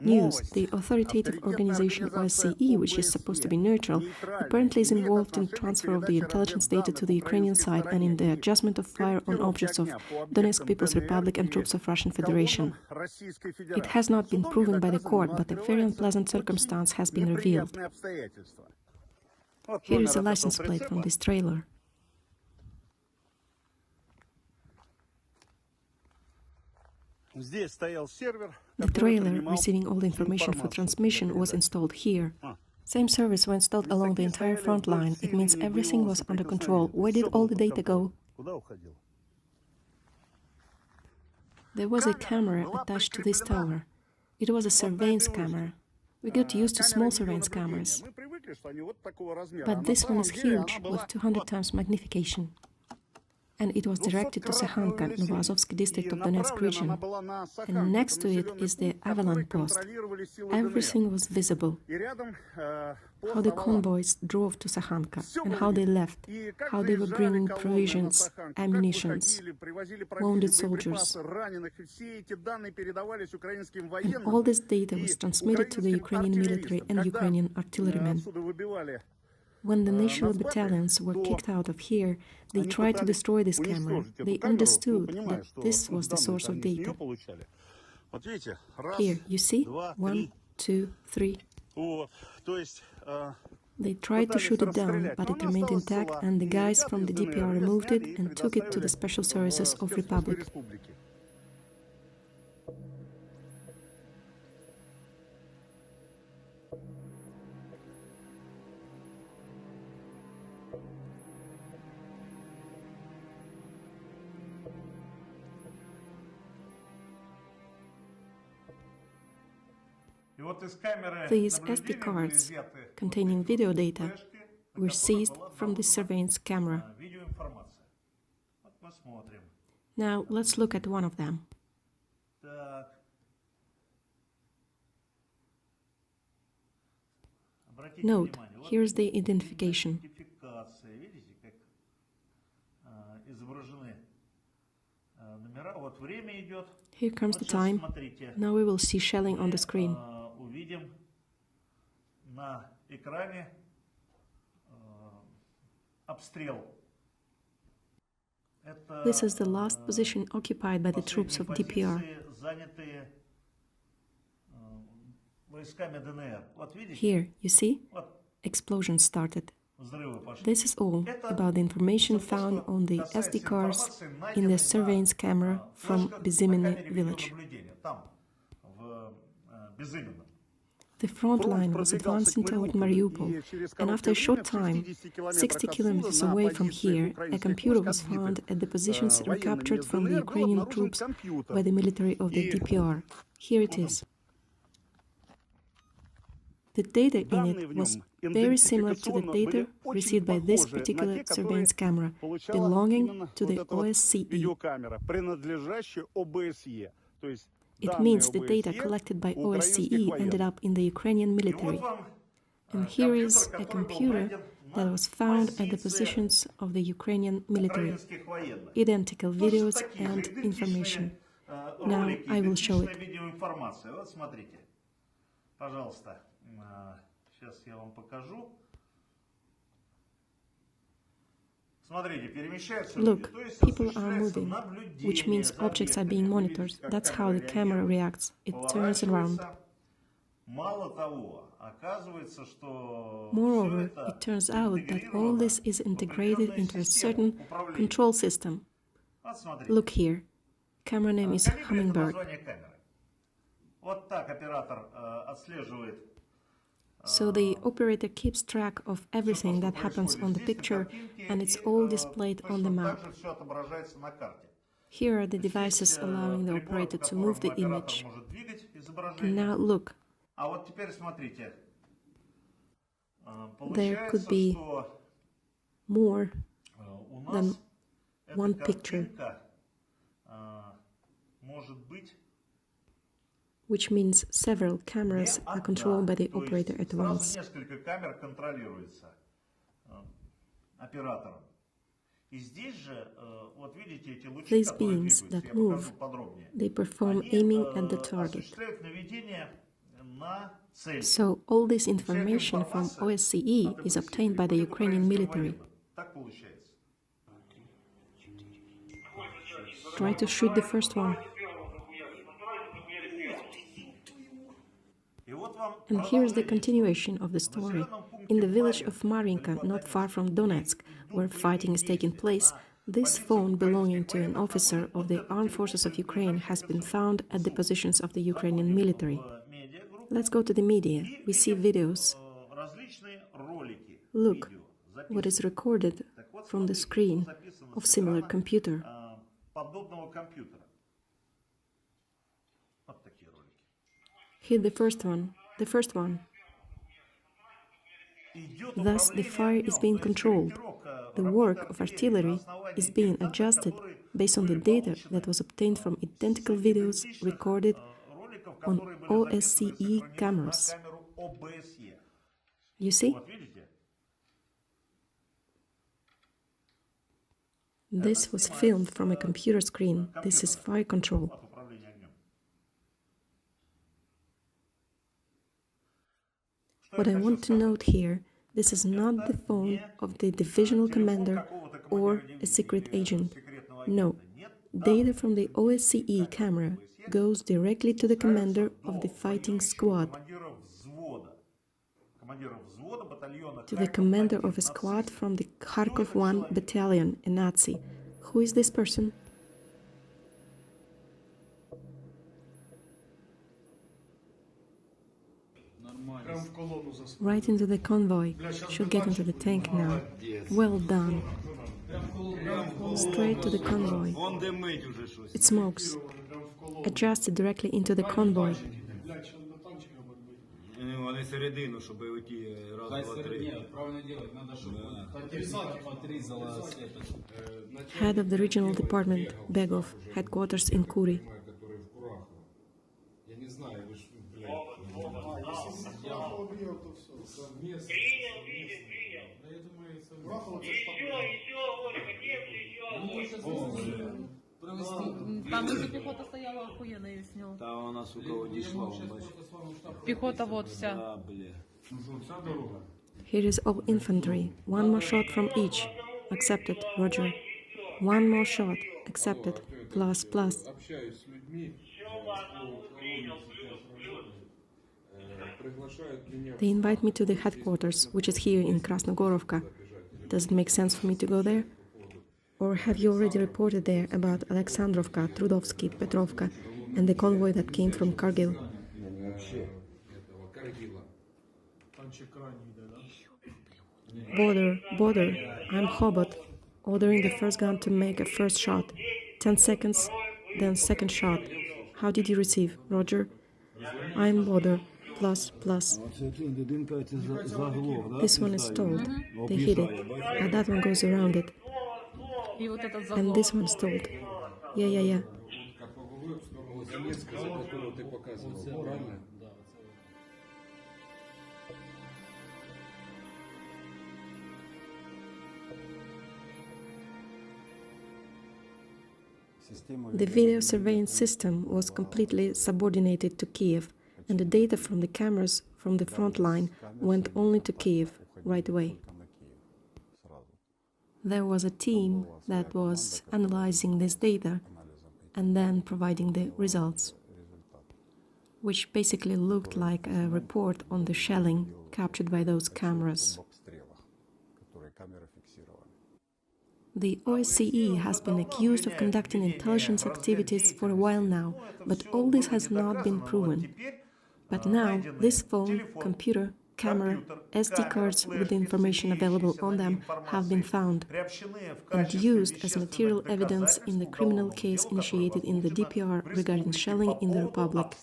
news. The authoritative organization OSCE, which is supposed to be neutral, apparently is involved in transfer of the intelligence data to the Ukrainian side and in the adjustment of fire on objects of Donetsk People's Republic and troops of Russian Federation. It has not been proven by the court, but a very unpleasant circumstance has been revealed. Here is a license plate from this trailer. The trailer, receiving all the information for transmission, was installed here. Same service was installed along the entire front line. It means everything was under control. Where did all the data go? There was a camera attached to this tower. It was a surveillance camera. We got used to small surveillance cameras. But this one is huge, with 200 times magnification. And it was directed to Sakhanka, Novoazovsky district of Donetsk region. And next to it is the Avalon post. Everything was visible. How the convoys drove to Sakhanka, and how they left, how they were bringing provisions, ammunitions, wounded soldiers. And all this data was transmitted to the Ukrainian military and Ukrainian artillerymen. When the national battalions were kicked out of here, they tried to destroy this camera. They understood that this was the source of data. Here, you see? 1, 2, 3. They tried to shoot it down, but it remained intact, and the guys from the DPR removed it and took it to the special services of Republic. These SD cards containing video data were seized from the surveillance camera. Now let's look at one of them. Note, here's the identification. Here comes the time. Now we will see shelling on the screen. This is the last position occupied by the troops of DPR. Here, you see? Explosions started. This is all about the information found on the SD cards in the surveillance camera from Bezimene village. The front line was advancing toward Mariupol, and after a short time, 60 kilometers away from here, a computer was found at the positions recaptured from the Ukrainian troops by the military of the DPR. Here it is. The data in it was very similar to the data received by this particular surveillance camera, belonging to the OSCE. It means the data collected by OSCE ended up in the Ukrainian military. And here is a computer that was found at the positions of the Ukrainian military. Identical videos and information. Now I will show it. Look, people are moving, which means objects are being monitored. That's how the camera reacts. It turns around. Moreover, it turns out that all this is integrated into a certain control system. Look here. Camera name is Hummingbird. So the operator keeps track of everything that happens on the picture, and it's all displayed on the map. Here are the devices allowing the operator to move the image. And now look. There could be more than one picture, which means several cameras are controlled by the operator at once. These beams that move, they perform aiming at the target. So all this information from OSCE is obtained by the Ukrainian military. Try to shoot the first one. And here's the continuation of the story. In the village of Marinka, not far from Donetsk, where fighting is taking place, this phone belonging to an officer of the Armed Forces of Ukraine has been found at the positions of the Ukrainian military. Let's go to the media. We see videos. Look what is recorded from the screen of similar computer. Hit the first one. Thus, the fire is being controlled. The work of artillery is being adjusted based on the data that was obtained from identical videos recorded on OSCE cameras. You see? This was filmed from a computer screen. This is fire control. What I want to note here, this is not the phone of the divisional commander or a secret agent. No, data from the OSCE camera goes directly to the commander of the fighting squad, to the commander of a squad from the Kharkov 1 battalion, a Nazi. Who is this person? Right into the convoy. Should get into the tank now. Well done. Straight to the convoy. It smokes. Adjust it directly into the convoy. Head of the regional department, Begov, headquarters in Kuri. Там уже пехота стояла, охуенно ее снял. Та вона, сука, одійшла, бачиш. Пехота вот вся. Да, бля. Here is all infantry. One more shot from each. Accepted, Roger. One more shot. Accepted. Plus, plus. They invite me to the headquarters, which is here in Krasnogorovka. Does it make sense for me to go there? Or have you already reported there about Alexandrovka, Trudovsky, Petrovka, and the convoy that came from Kargil? Border, I'm Hobot, ordering the first gun to make a first shot. 10 seconds, then second shot. How did you receive, Roger? I'm Border, plus, plus. This one is stalled. They hit it, and that one goes around it. And this one stalled. Yeah. The video surveillance system was completely subordinated to Kiev, and the data from the cameras from the front line went only to Kiev right away. There was a team that was analyzing this data and then providing the results, which basically looked like a report on the shelling captured by those cameras. The OSCE has been accused of conducting intelligence activities for a while now, but all this has not been proven. But now, this phone, computer, camera, SD cards with the information available on them have been found and used as material evidence in the criminal case initiated in the DPR regarding shelling in the Republic.